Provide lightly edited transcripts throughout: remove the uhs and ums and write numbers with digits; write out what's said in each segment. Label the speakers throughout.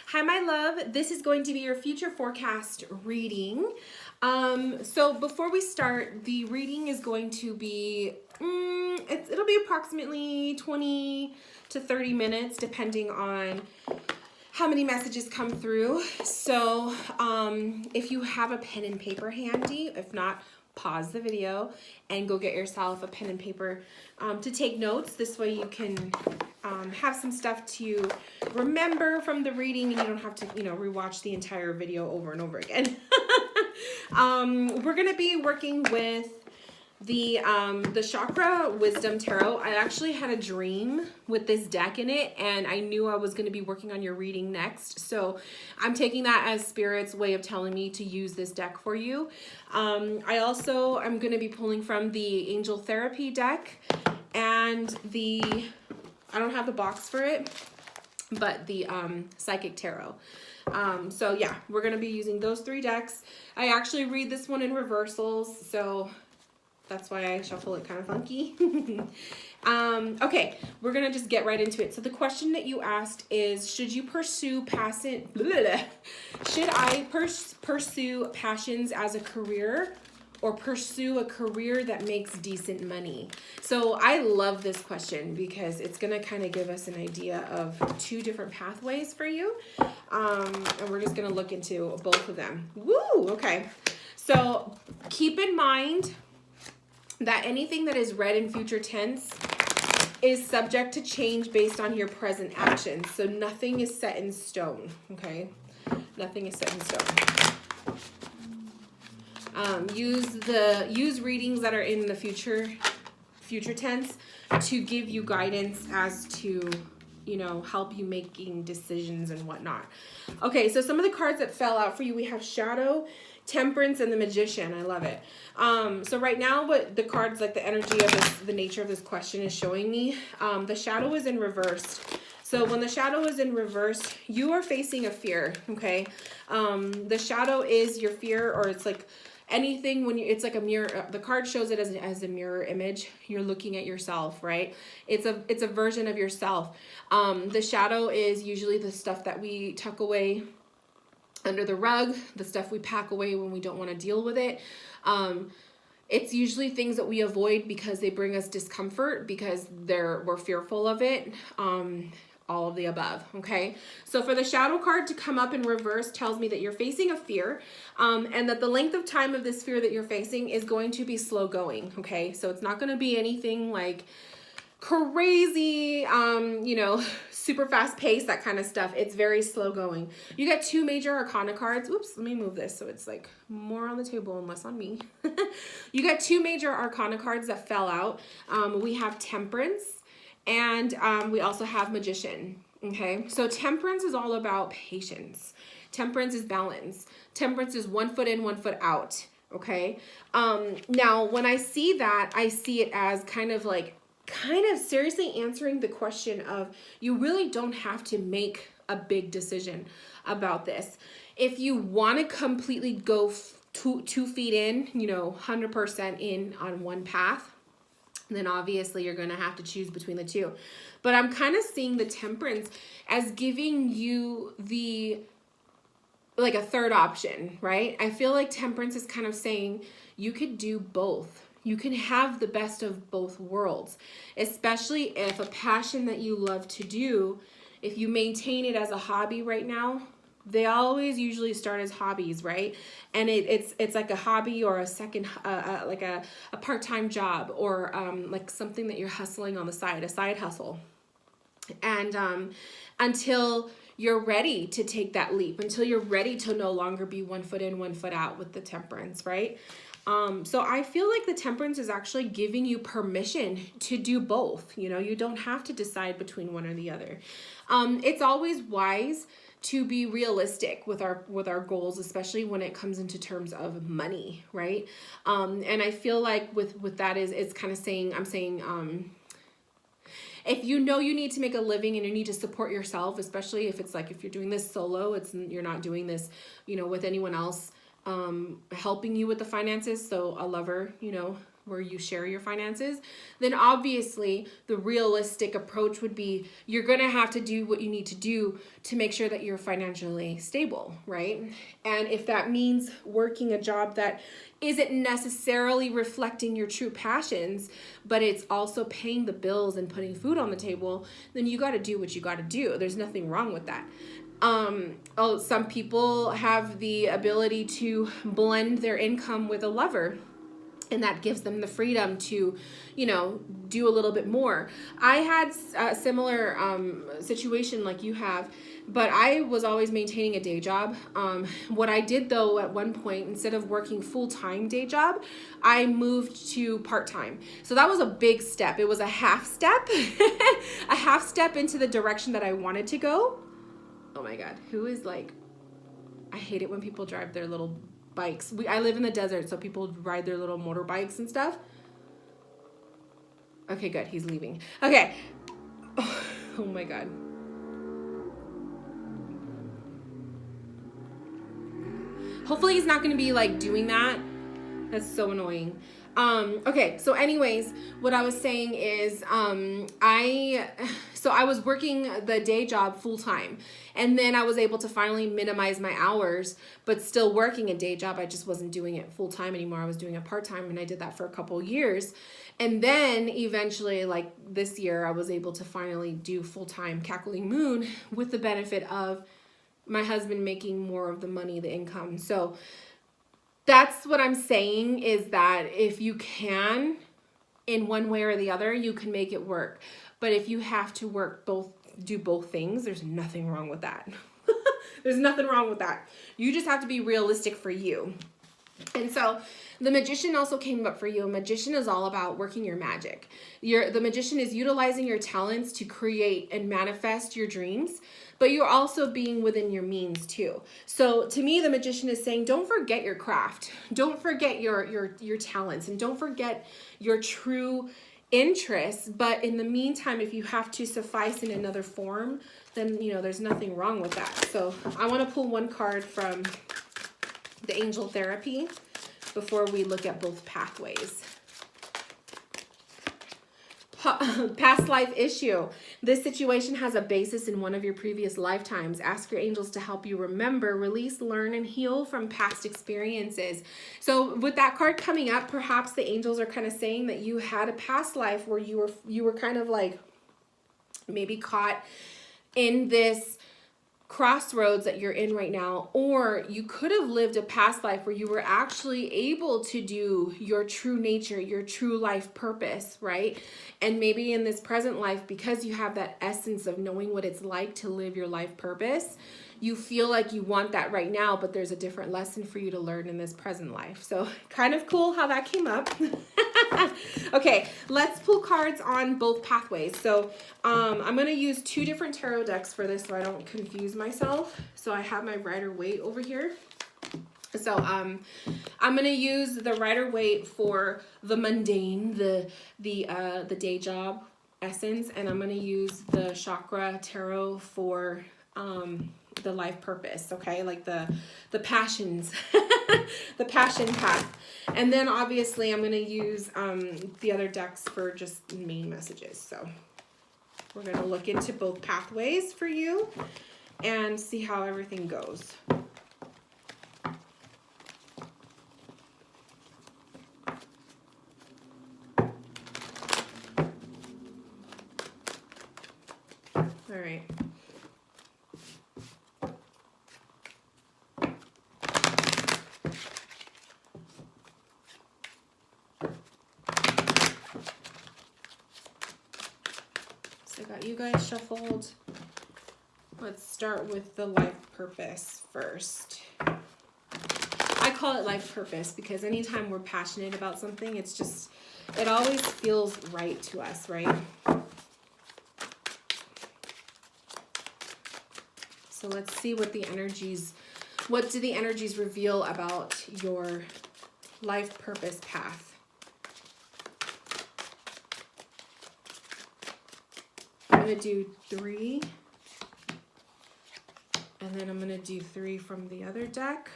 Speaker 1: Hi, my love. This is going to be your future forecast reading. So before we start, the reading is going to be, it'll be approximately 20 to 30 minutes, depending on how many messages come through. So if you have a pen and paper handy, if not, pause the video and go get yourself a pen and paper to take notes. This way you can have some stuff to remember from the reading, and you don't have to, rewatch the entire video over and over again. We're going to be working with the Chakra Wisdom Tarot. I actually had a dream with this deck in it, and I knew I was going to be working on your reading next. So I'm taking that as Spirit's way of telling me to use this deck for you. I also am going to be pulling from the Angel Therapy deck and I don't have the box for it, but the Psychic Tarot. So yeah, we're going to be using those three decks. I actually read this one in reversals, so that's why I shuffle it kind of funky. Okay, we're going to just get right into it. So the question that you asked is, should you pursue should I pursue passions as a career, or pursue a career that makes decent money? So I love this question because it's going to kind of give us an idea of two different pathways for you. And we're just going to look into both of them. Woo! Okay. So keep in mind that anything that is read in future tense is subject to change based on your present actions. So nothing is set in stone, okay? Nothing is set in stone. Use readings that are in the future tense to give you guidance as to, help you making decisions and whatnot. Okay, so some of the cards that fell out for you, we have Shadow, Temperance, and the Magician. I love it. So right now, what the cards, like the energy of this, the nature of this question is showing me, the Shadow is in reverse. So when the Shadow is in reverse, you are facing a fear, okay? The Shadow is your fear, or it's like anything when it's like a mirror. The card shows it as a mirror image. You're looking at yourself, right? It's a version of yourself. The Shadow is usually the stuff that we tuck away under the rug, the stuff we pack away when we don't want to deal with it. It's usually things that we avoid because they bring us discomfort, because we're fearful of it. All of the above, okay? So for the Shadow card to come up in reverse tells me that you're facing a fear, and that the length of time of this fear that you're facing is going to be slow going, okay? So it's not going to be anything like crazy, super fast paced, that kind of stuff. It's very slow going. You got two major arcana cards. Oops, let me move this so it's like more on the table and less on me. You got two major arcana cards that fell out. We have Temperance, and we also have Magician, okay? So Temperance is all about patience. Temperance is balance. Temperance is 1 foot in, 1 foot out, okay? Now, when I see that, I see it as kind of seriously answering the question of, you really don't have to make a big decision about this. If you want to completely go 2 feet in, 100% in on one path, then obviously you're going to have to choose between the two. But I'm kind of seeing the Temperance as giving you a third option, right? I feel like Temperance is kind of saying you could do both. You can have the best of both worlds, especially if a passion that you love to do, if you maintain it as a hobby right now. They always usually start as hobbies, right? And it's like a hobby, or a second, like a part-time job, or like something that you're hustling on the side, a side hustle. And until you're ready to take that leap, until you're ready to no longer be 1 foot in, 1 foot out with the Temperance, right? So I feel like the Temperance is actually giving you permission to do both. You don't have to decide between one or the other. It's always wise to be realistic with our goals, especially when it comes into terms of money, right? And I feel like with that it's kind of saying, I'm saying, if you need to make a living and you need to support yourself, especially if it's like, if you're doing this solo, you're not doing this, with anyone else helping you with the finances. So a lover, where you share your finances, then obviously the realistic approach would be you're going to have to do what you need to do to make sure that you're financially stable, right? And if that means working a job that isn't necessarily reflecting your true passions, but it's also paying the bills and putting food on the table, then you got to do what you got to do. There's nothing wrong with that. Some people have the ability to blend their income with a lover, and that gives them the freedom to, you know, do a little bit more. I had a similar situation like you have, but I was always maintaining a day job. What I did though at one point, instead of working full-time day job, I moved to part-time. So that was a big step. It was a half step, a half step into the direction that I wanted to go. Oh my God, who is like, I hate it when people drive their little bikes. I live in the desert, so people ride their little motorbikes and stuff. Okay, good, he's leaving. Okay. Oh my God. Hopefully he's not gonna be like doing that. That's so annoying. Okay, so anyways, what I was saying is, I was working the day job full time, and then I was able to finally minimize my hours, but still working a day job. I just wasn't doing it full time anymore. I was doing it part time, and I did that for a couple years. And then eventually, like this year, I was able to finally do full time Cackling Moon with the benefit of my husband making more of the money, the income. So that's what I'm saying, is that if you can, in one way or the other, you can make it work. But if you have to do both things, there's nothing wrong with that. There's nothing wrong with that. You just have to be realistic for you. And so the magician also came up for you. A magician is all about working your magic. The magician is utilizing your talents to create and manifest your dreams, but you're also being within your means too. So to me, the magician is saying, don't forget your craft. Don't forget your talents, and don't forget your true interests. But in the meantime, if you have to suffice in another form, then, you know, there's nothing wrong with that. So I want to pull one card from the angel therapy before we look at both pathways. Past life issue. This situation has a basis in one of your previous lifetimes. Ask your angels to help you remember, release, learn, and heal from past experiences. So with that card coming up, perhaps the angels are kind of saying that you had a past life where you were kind of like maybe caught in this crossroads that you're in right now, or you could have lived a past life where you were actually able to do your true nature, your true life purpose, right? And maybe in this present life, because you have that essence of knowing what it's like to live your life purpose, you feel like you want that right now, but there's a different lesson for you to learn in this present life. So kind of cool how that came up. Okay, let's pull cards on both pathways. So I'm going to use two different tarot decks for this so I don't confuse myself. So I have my Rider-Waite over here. So I'm going to use the Rider-Waite for the mundane, the day job essence, and I'm going to use the Chakra tarot for the life purpose, okay? Like the passions, the passion path. And then obviously I'm going to use the other decks for just main messages. So we're going to look into both pathways for you and see how everything goes. All right. So I got you guys shuffled. Let's start with the life purpose first. I call it life purpose because anytime we're passionate about something, it's just, it always feels right to us, right? So let's see what do the energies reveal about your life purpose path. I'm going to do 3, and then I'm going to do 3 from the other deck.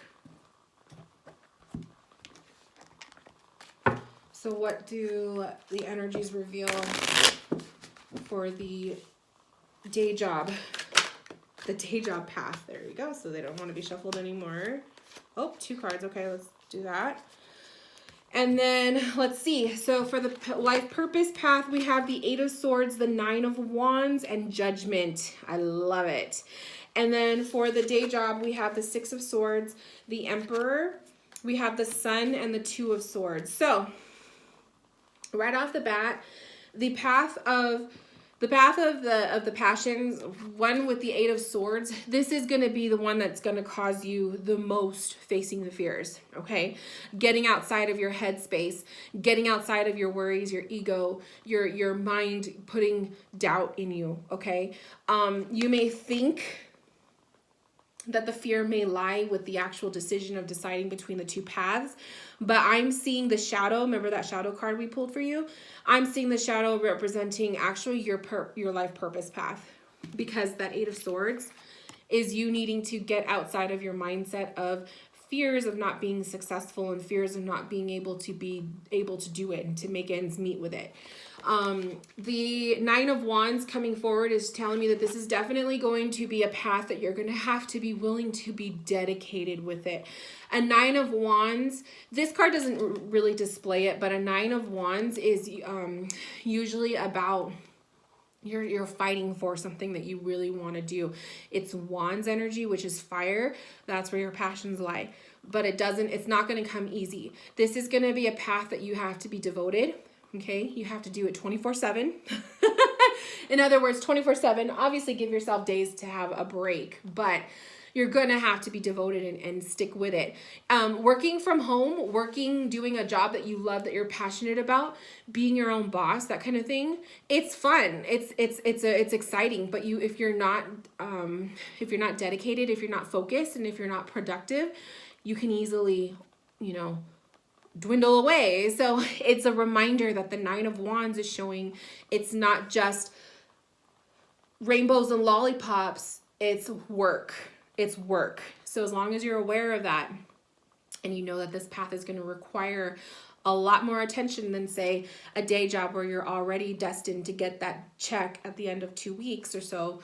Speaker 1: So what do the energies reveal for the day job? The day job path. There you go. So they don't want to be shuffled anymore. Oh, 2 cards. Okay, let's do that. And then let's see. So for the life purpose path, we have the 8 of Swords, the 9 of Wands, and Judgment. I love it. And then for the day job, we have the 6 of Swords, the Emperor, we have the Sun, and the 2 of Swords. So right off the bat, the path of the passions, one with the 8 of Swords, this is going to be the one that's going to cause you the most facing the fears, okay? Getting outside of your headspace, getting outside of your worries, your ego, your mind putting doubt in you, okay? You may think that the fear may lie with the actual decision of deciding between the 2 paths, but I'm seeing the shadow. Remember that shadow card we pulled for you? I'm seeing the shadow representing actually your life purpose path, because that 8 of Swords is you needing to get outside of your mindset of fears of not being successful and fears of not being able to do it and to make ends meet with it. The 9 of Wands coming forward is telling me that this is definitely going to be a path that you're going to have to be willing to be dedicated with it. A 9 of Wands, this card doesn't really display it, but a 9 of Wands is usually about you're fighting for something that you really want to do. It's Wands energy, which is fire. That's where your passions lie. But it's not going to come easy. This is going to be a path that you have to be devoted. Okay, you have to do it 24/7. In other words, 24/7. Obviously, give yourself days to have a break, but you're going to have to be devoted and stick with it. Working from home, doing a job that you love, that you're passionate about, being your own boss, that kind of thing. It's fun. It's exciting. But if you're not dedicated, if you're not focused, and if you're not productive, you can easily, dwindle away. So it's a reminder that the 9 of Wands is showing it's not just rainbows and lollipops. It's work. It's work. So as long as you're aware of that, and you know that this path is going to require a lot more attention than, say, a day job where you're already destined to get that check at the end of 2 weeks or so,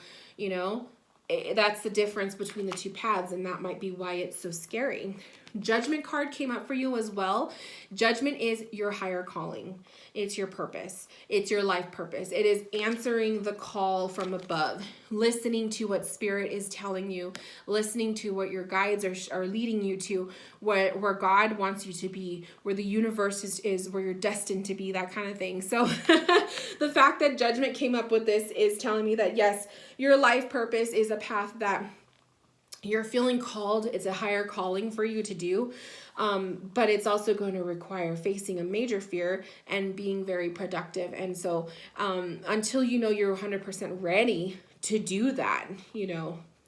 Speaker 1: that's the difference between the 2 paths, and that might be why it's so scary. Judgment card came up for you as well. Judgment is your higher calling. It's your purpose. It's your life purpose. It is answering the call from above, listening to what spirit is telling you, listening to what your guides are leading you to, where God wants you to be, where the universe is where you're destined to be, that kind of thing. So the fact that Judgment came up with this is telling me that, yes, your life purpose is a path that you're feeling called. It's a higher calling for you to do. But it's also going to require facing a major fear and being very productive. And so until you're 100% ready to do that,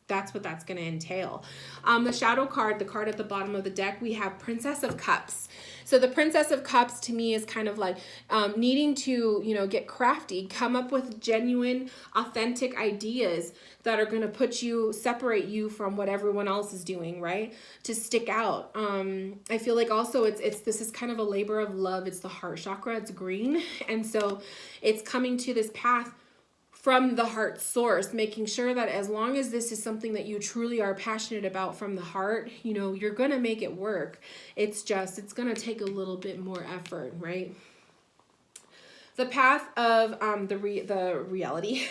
Speaker 1: that's what that's going to entail. The shadow card, the card at the bottom of the deck, we have Princess of Cups. So the Princess of Cups to me is kind of like needing to, get crafty, come up with genuine, authentic ideas that are going to separate you from what everyone else is doing, right? To stick out. I feel like also this is kind of a labor of love. It's the heart chakra. It's green. And so it's coming to this path from the heart source, making sure that as long as this is something that you truly are passionate about from the heart, you're going to make it work. It's going to take a little bit more effort, right? The path of the reality,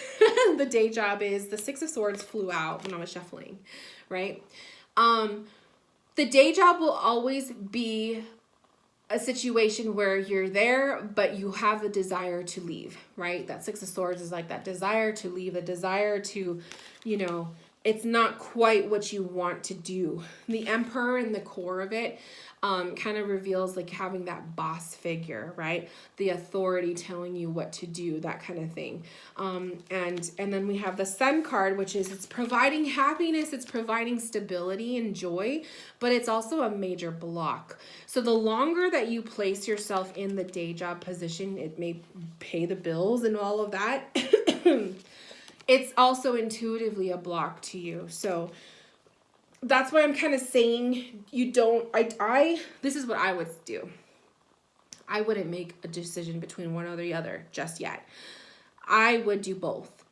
Speaker 1: the day job is the 6 of Swords flew out when I was shuffling, right? The day job will always be a situation where you're there, but you have a desire to leave, right? That 6 of Swords is like that desire to leave, a desire to, it's not quite what you want to do. The Emperor in the core of it kind of reveals like having that boss figure, right? The authority telling you what to do, that kind of thing. And then we have the Sun card, which is it's providing happiness, it's providing stability and joy, but it's also a major block. So the longer that you place yourself in the day job position, it may pay the bills and all of that. It's also intuitively a block to you. So that's why I'm kind of saying this is what I would do. I wouldn't make a decision between one or the other just yet. I would do both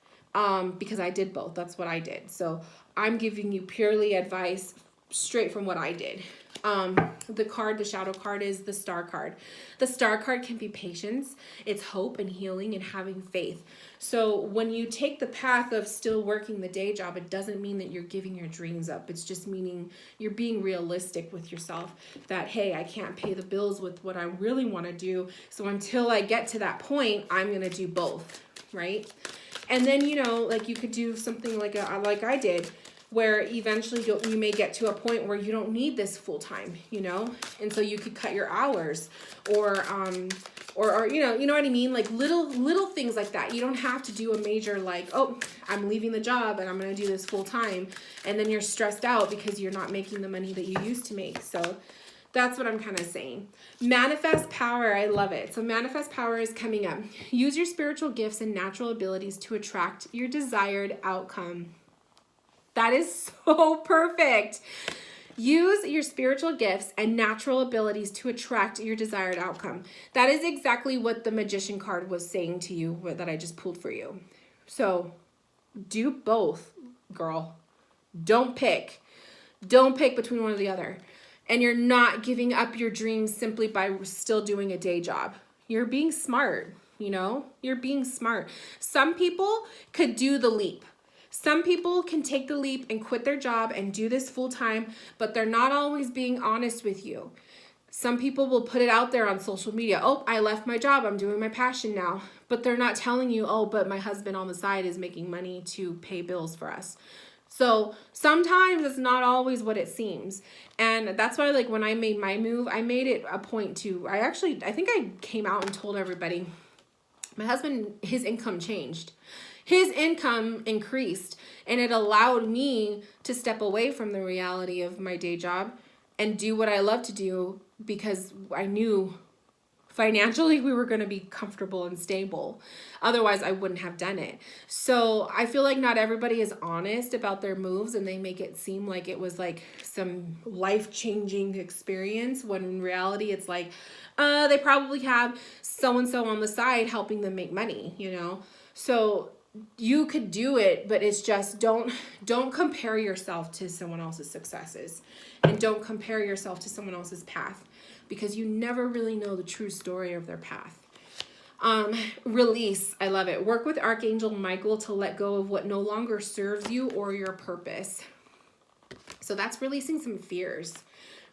Speaker 1: because I did both. That's what I did. So I'm giving you purely advice straight from what I did. The card, the shadow card, is the star card. The star card can be patience, it's hope and healing and having faith. So when you take the path of still working the day job, it doesn't mean that you're giving your dreams up. It's just meaning you're being realistic with yourself that, hey, I can't pay the bills with what I really want to do. So until I get to that point, I'm going to do both, right? And then, you know, like you could do something like I did, where eventually you may get to a point where you don't need this full time, you know? And so you could cut your hours or you know what I mean? Like little things like that. You don't have to do a major like, oh, I'm leaving the job and I'm going to do this full time. And then you're stressed out because you're not making the money that you used to make. So that's what I'm kind of saying. Manifest power. I love it. So manifest power is coming up. Use your spiritual gifts and natural abilities to attract your desired outcome. That is so perfect. Use your spiritual gifts and natural abilities to attract your desired outcome. That is exactly what the magician card was saying to you that I just pulled for you. So do both, girl. Don't pick. Don't pick between one or the other. And you're not giving up your dreams simply by still doing a day job. You're being smart, you know? You're being smart. Some people could do the leap. Some people can take the leap and quit their job and do this full time, but they're not always being honest with you. Some people will put it out there on social media. Oh, I left my job. I'm doing my passion now. But they're not telling you, oh, but my husband on the side is making money to pay bills for us. So sometimes it's not always what it seems. And that's why, like, when I made my move, I made it a point to, I think I came out and told everybody, my husband, his income changed. His income increased, and it allowed me to step away from the reality of my day job and do what I love to do because I knew financially we were going to be comfortable and stable. Otherwise, I wouldn't have done it. So I feel like not everybody is honest about their moves, and they make it seem like it was like some life-changing experience, when in reality it's like, they probably have so-and-so on the side helping them make money, you know? So you could do it, but it's just don't compare yourself to someone else's successes, and don't compare yourself to someone else's path, because you never really know the true story of their path. Release. I love it. Work with Archangel Michael to let go of what no longer serves you or your purpose. So that's releasing some fears.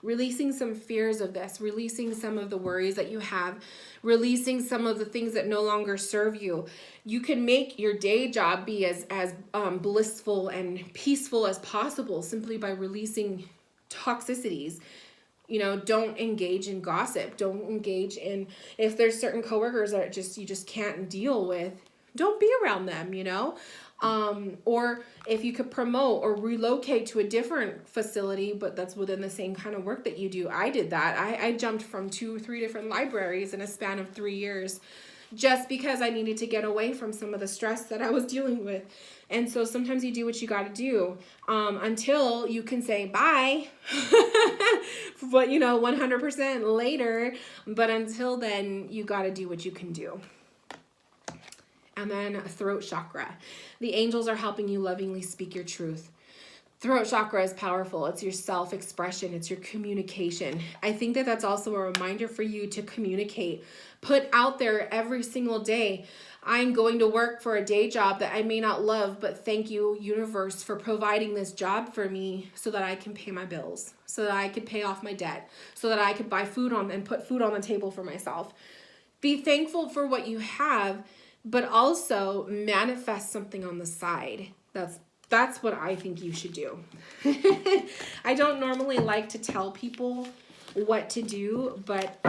Speaker 1: Releasing some fears of this, releasing some of the worries that you have, releasing some of the things that no longer serve you. You can make your day job be as blissful and peaceful as possible simply by releasing toxicities. You know, don't engage in gossip. Don't engage in, if there's certain coworkers that you just can't deal with, don't be around them, you know? Or if you could promote or relocate to a different facility, but that's within the same kind of work that you do. I did that. I jumped from 2 or 3 different libraries in a span of 3 years just because I needed to get away from some of the stress that I was dealing with. And so sometimes you do what you got to do until you can say bye, but 100% later. But until then, you got to do what you can do. And then throat chakra. The angels are helping you lovingly speak your truth. Throat chakra is powerful. It's your self-expression. It's your communication. I think that that's also a reminder for you to communicate. Put out there every single day, I'm going to work for a day job that I may not love, but thank you, universe, for providing this job for me so that I can pay my bills, so that I could pay off my debt, so that I could buy food and put food on the table for myself. Be thankful for what you have, but also manifest something on the side. That's what I think you should do. I don't normally like to tell people what to do, but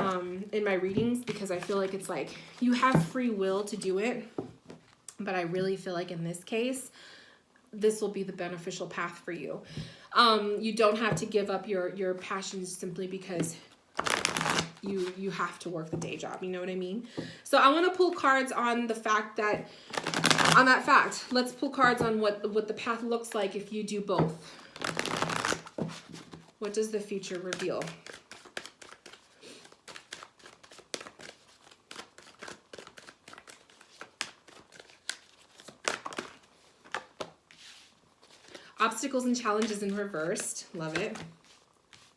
Speaker 1: in my readings, because I feel like it's like you have free will to do it, but I really feel like in this case, this will be the beneficial path for you. You don't have to give up your passions simply because you have to work the day job. You know what I mean? So I want to pull cards on the fact that, on that fact. Let's pull cards on what the path looks like if you do both. What does the future reveal? obstacles and challenges in reversed. Love it.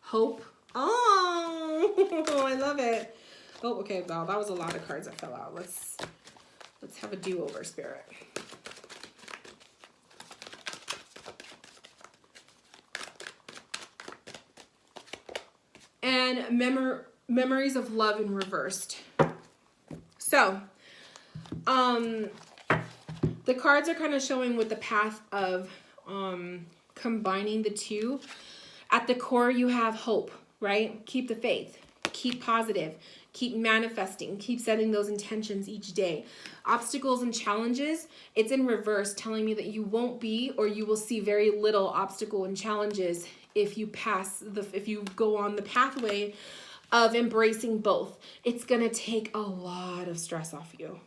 Speaker 1: Hope. Oh, I love it. Oh, okay, well, that was a lot of cards that fell out. Let's have a do-over, Spirit. And memories of love in reversed. So, the cards are kind of showing with the path of combining the two. At the core, you have hope, right? Keep the faith. Keep positive. Keep manifesting. Keep setting those intentions each day. Obstacles and challenges, it's in reverse, telling me that you won't be, or you will see very little obstacle and challenges if you if you go on the pathway of embracing both. It's going to take a lot of stress off you.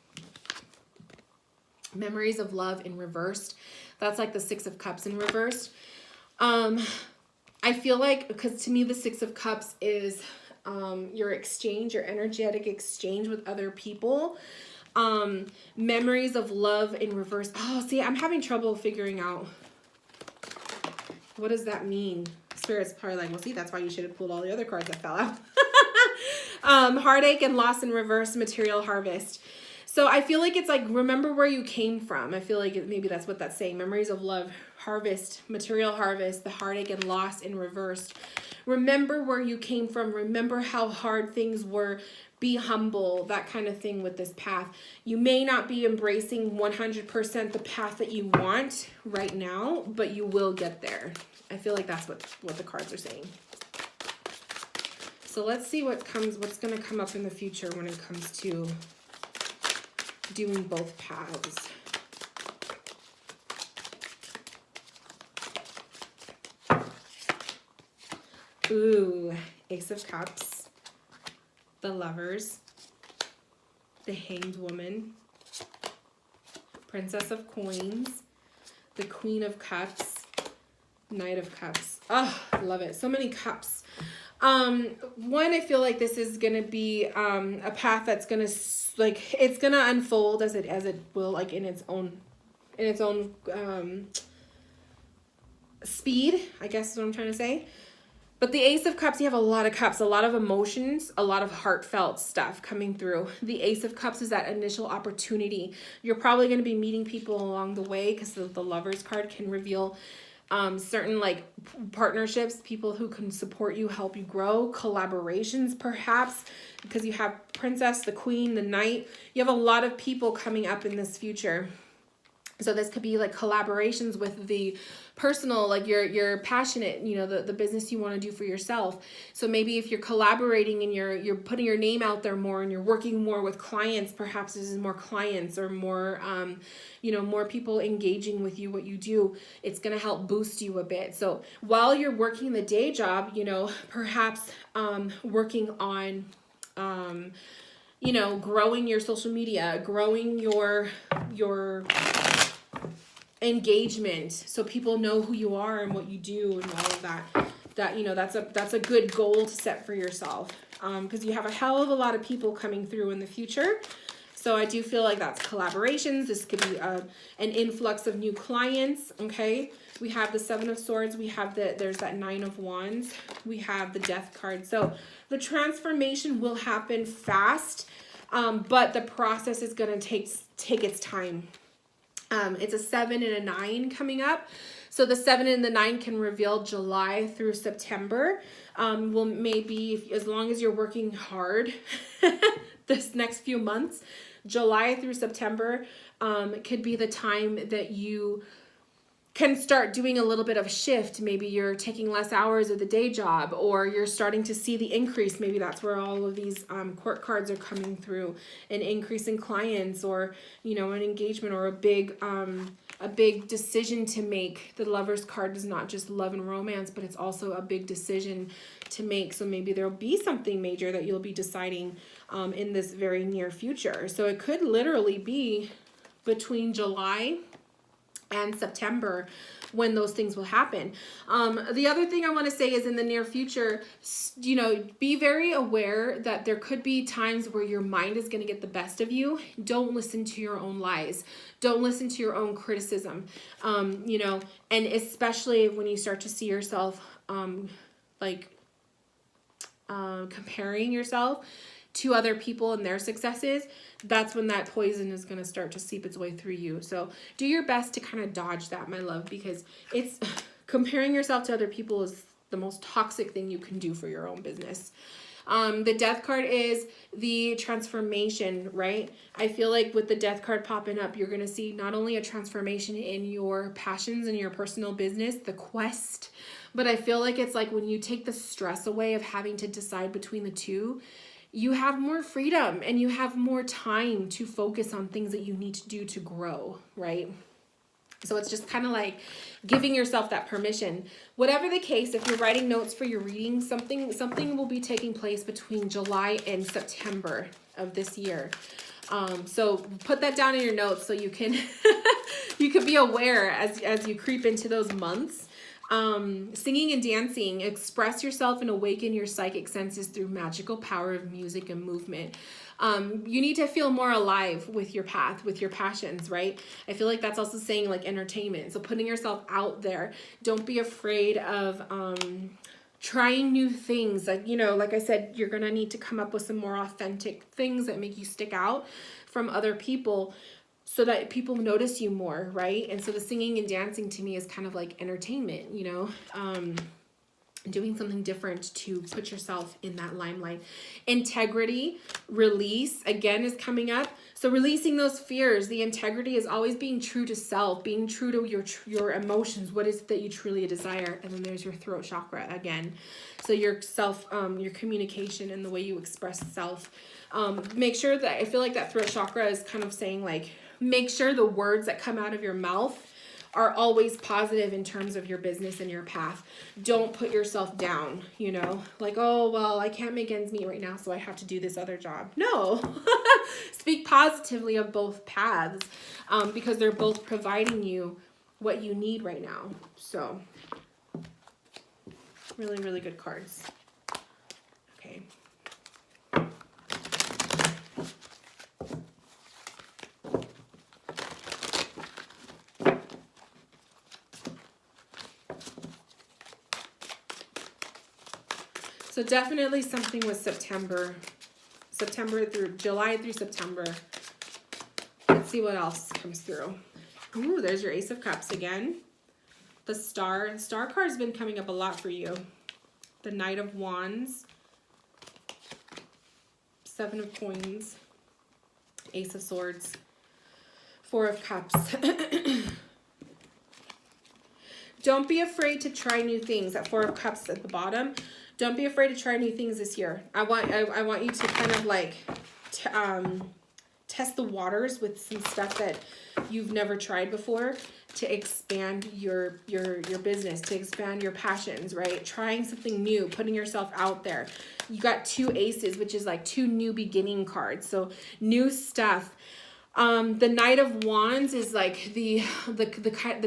Speaker 1: Memories of love in reversed. That's like the Six of Cups in reversed. I feel like, because to me the Six of Cups is your exchange, your energetic exchange with other people. Memories of love in reverse. Oh, see, I'm having trouble figuring out what does that mean. Spirit's probably like, well, see, that's why you should have pulled all the other cards that fell out. Heartache and loss in reverse, material harvest. So I feel like it's like, remember where you came from. I feel like maybe that's what that's saying. Memories of love, harvest, material harvest, the heartache and loss in reversed. Remember where you came from. Remember how hard things were. Be humble, that kind of thing with this path. You may not be embracing 100% the path that you want right now, but you will get there. I feel like that's what the cards are saying. So let's see what's going to come up in the future when it comes to doing both paths. Ooh, Ace of Cups, the Lovers, the Hanged Woman, Princess of Coins, the Queen of Cups, Knight of Cups. Oh, I love it. So many cups. One, I feel like this is going to be a path that's going to, like, it's going to unfold as it will, like, in its own speed, I guess is what I'm trying to say. But the Ace of Cups, you have a lot of cups, a lot of emotions, a lot of heartfelt stuff coming through. The Ace of Cups is that initial opportunity. You're probably going to be meeting people along the way, because the Lovers card can reveal certain like partnerships, people who can support you, help you grow, collaborations perhaps, because you have Princess, the Queen, the Knight. You have a lot of people coming up in this future. So this could be like collaborations with the personal, like you're passionate, you know, the business you want to do for yourself. So maybe if you're collaborating and you're putting your name out there more and you're working more with clients, perhaps this is more clients or more, you know, more people engaging with you, what you do. It's going to help boost you a bit. So while you're working the day job, you know, perhaps working on, you know, growing your social media, growing your engagement, so people know who you are and what you do and all of that, you know, that's a good goal to set for yourself, because you have a hell of a lot of people coming through in the future. So I do feel like that's collaborations. This could be an influx of new clients. Okay, we have the Seven of Swords, we have there's that Nine of Wands, we have the Death card. So the transformation will happen fast, but the process is going to take its time. It's a 7 and a 9 coming up. So the 7 and the 9 can reveal July through September. Well, maybe as long as you're working hard this next few months, July through September could be the time that you can start doing a little bit of a shift. Maybe you're taking less hours of the day job, or you're starting to see the increase. Maybe that's where all of these court cards are coming through, an increase in clients, or, you know, an engagement, or a big decision to make. The Lovers card is not just love and romance, but it's also a big decision to make. So maybe there'll be something major that you'll be deciding in this very near future. So it could literally be between July and September, when those things will happen. The other thing I want to say is in the near future, you know, be very aware that there could be times where your mind is going to get the best of you. Don't listen to your own lies. Don't listen to your own criticism. You know, and especially when you start to see yourself, comparing yourself to other people and their successes, that's when that poison is going to start to seep its way through you. So do your best to kind of dodge that, my love, because it's comparing yourself to other people is the most toxic thing you can do for your own business. The death card is the transformation, right? I feel like with the death card popping up, you're going to see not only a transformation in your passions and your personal business, the quest, but I feel like it's like when you take the stress away of having to decide between the two, you have more freedom and you have more time to focus on things that you need to do to grow, right? So it's just kind of like giving yourself that permission. Whatever the case, if you're writing notes for your reading, something will be taking place between July and September of this year. So put that down in your notes so you can you can be aware as you creep into those months. Singing and dancing, express yourself and awaken your psychic senses through magical power of music and movement. You need to feel more alive with your path, with your passions, right? I feel like that's also saying like entertainment. So putting yourself out there. Don't be afraid of trying new things. Like, you know, like I said, you're going to need to come up with some more authentic things that make you stick out from other people, so that people notice you more, right? And so the singing and dancing to me is kind of like entertainment, you know, doing something different to put yourself in that limelight. Integrity, release, again, is coming up. So releasing those fears. The integrity is always being true to self, being true to your emotions. What is it that you truly desire? And then there's your throat chakra again. So your self, your communication and the way you express self. Make sure that, I feel like that throat chakra is kind of saying like, make sure the words that come out of your mouth are always positive in terms of your business and your path. Don't put yourself down, you know, like, oh, well, I can't make ends meet right now, so I have to do this other job. No, speak positively of both paths, because they're both providing you what you need right now. So really, really good cards. Okay. So definitely something with September through July through September. Let's see what else comes through. Ooh, there's your Ace of Cups again. The Star card's been coming up a lot for you. The Knight of Wands. Seven of Coins. Ace of Swords. Four of Cups. Don't be afraid to try new things. That Four of Cups at the bottom. Don't be afraid to try new things this year. I want you to kind of like test the waters with some stuff that you've never tried before to expand your business, to expand your passions, right? Trying something new, putting yourself out there. You got two aces, which is like two new beginning cards. So new stuff. The Knight of Wands is like the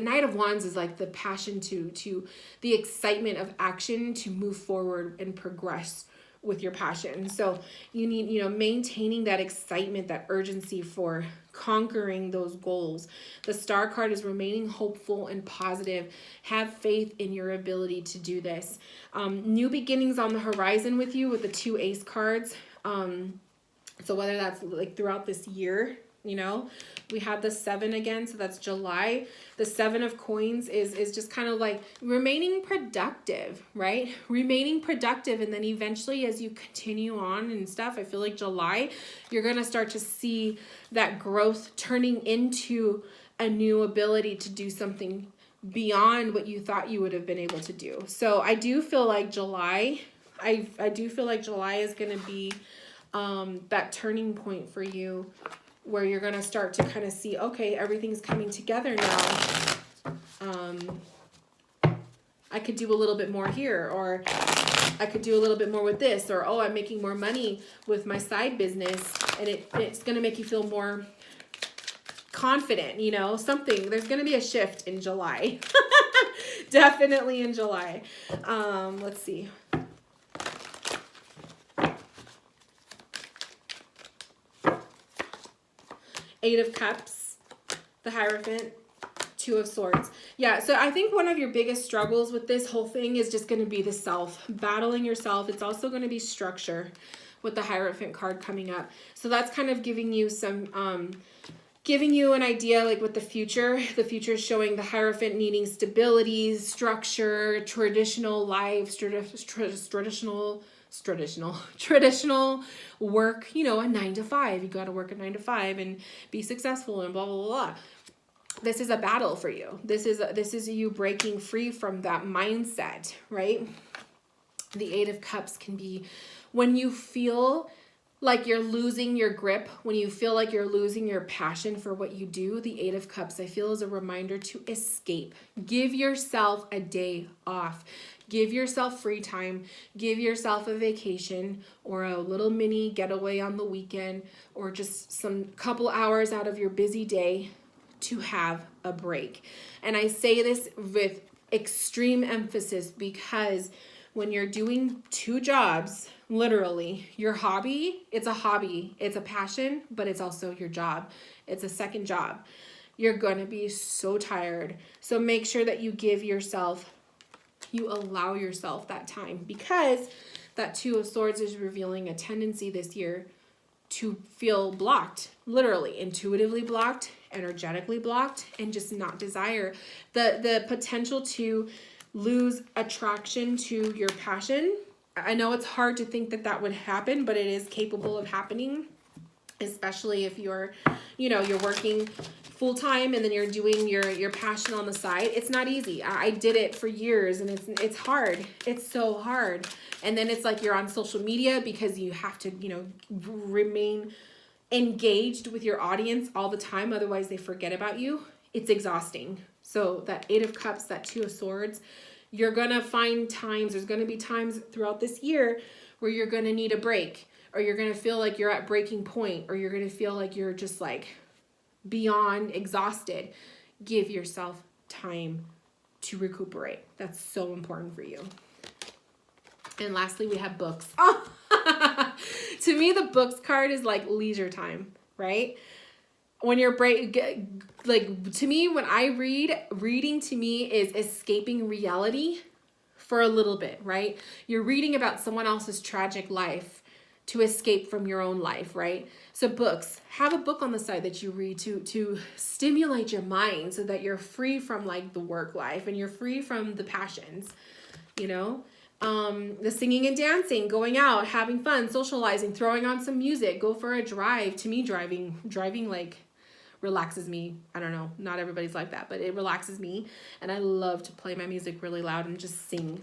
Speaker 1: Knight of Wands is like the passion to the excitement of action to move forward and progress with your passion. So you need, you know, maintaining that excitement, that urgency for conquering those goals. The Star card is remaining hopeful and positive. Have faith in your ability to do this. New beginnings on the horizon with you with the two ace cards. So whether that's like throughout this year, you know, we have the 7 again, so that's July. The 7 of Coins is just kind of like remaining productive, right? Remaining productive, and then eventually as you continue on and stuff, I feel like July, you're going to start to see that growth turning into a new ability to do something beyond what you thought you would have been able to do. So I do feel like July, I do feel like July is going to be that turning point for you, where you're going to start to kind of see, okay, everything's coming together now. I could do a little bit more here, or I could do a little bit more with this, or, oh, I'm making more money with my side business, and it's going to make you feel more confident, you know, something. There's going to be a shift in July. Definitely in July. Let's see. Eight of Cups, the Hierophant, Two of Swords. Yeah, so I think one of your biggest struggles with this whole thing is just going to be the self, battling yourself. It's also going to be structure with the Hierophant card coming up. So that's kind of giving you some, giving you an idea like with the future. The future is showing the Hierophant needing stability, structure, traditional life, traditional work, you know, a 9 to 5. You got to work a 9 to 5 and be successful and blah, blah, blah, blah. This is a battle for you. This is you breaking free from that mindset, right? The Eight of Cups can be when you feel like you're losing your grip, when you feel like you're losing your passion for what you do. The Eight of Cups, I feel, is a reminder to escape. Give yourself a day off. Give yourself free time. Give yourself a vacation or a little mini getaway on the weekend, or just some couple hours out of your busy day to have a break. And I say this with extreme emphasis because when you're doing 2 jobs, literally, your hobby, it's a hobby, it's a passion, but it's also your job. It's a second job. You're going to be so tired. So make sure that you give yourself, you allow yourself that time, because that Two of Swords is revealing a tendency this year to feel blocked, literally, intuitively blocked, energetically blocked, and just not desire. The potential to lose attraction to your passion. I know it's hard to think that that would happen, but it is capable of happening, especially if you're, you know, you're working full time and then you're doing your passion on the side. It's not easy. I did it for years and it's hard. It's so hard. And then it's like you're on social media because you have to, you know, remain engaged with your audience all the time. Otherwise they forget about you. It's exhausting. So that Eight of Cups, that Two of Swords, you're going to find times, there's going to be times throughout this year where you're going to need a break, or you're going to feel like you're at breaking point, or you're going to feel like you're just like beyond exhausted. Give yourself time to recuperate. That's so important for you. And lastly, we have books. Oh, to me, the books card is like leisure time, right? When you're like, to me, when I read, reading to me is escaping reality for a little bit, right? You're reading about someone else's tragic life to escape from your own life, right? So books, have a book on the side that you read to stimulate your mind so that you're free from like the work life and you're free from the passions, you know? The singing and dancing, going out, having fun, socializing, throwing on some music, go for a drive. To me, driving like relaxes me. I don't know, not everybody's like that, but it relaxes me. And I love to play my music really loud and just sing.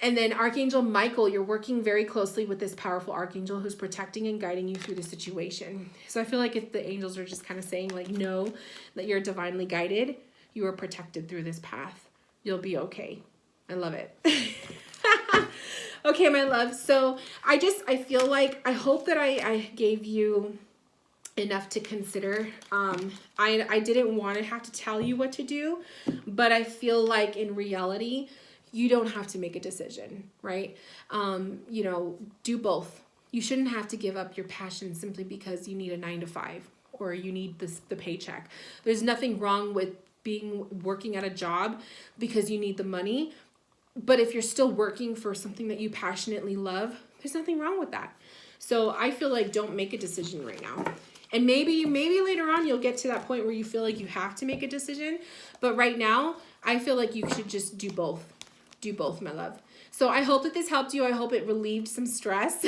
Speaker 1: And then Archangel Michael, you're working very closely with this powerful archangel who's protecting and guiding you through the situation. So I feel like if the angels are just kind of saying like, know that you're divinely guided, you are protected through this path. You'll be okay. I love it. Okay, my love. So I feel like, I hope that I gave you enough to consider. I didn't want to have to tell you what to do, but I feel like in reality, you don't have to make a decision, right? You know, do both. You shouldn't have to give up your passion simply because you need a 9 to 5 or you need the paycheck. There's nothing wrong with working at a job because you need the money. But if you're still working for something that you passionately love, there's nothing wrong with that. So I feel like don't make a decision right now. And maybe later on you'll get to that point where you feel like you have to make a decision. But right now, I feel like you should just do both. Do both, my love. So I hope that this helped you. I hope it relieved some stress.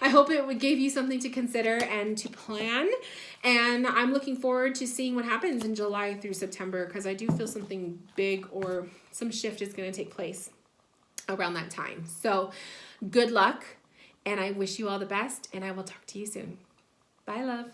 Speaker 1: I hope it gave you something to consider and to plan. And I'm looking forward to seeing what happens in July through September, because I do feel something big or some shift is going to take place around that time. So good luck, and I wish you all the best, and I will talk to you soon. Bye, love.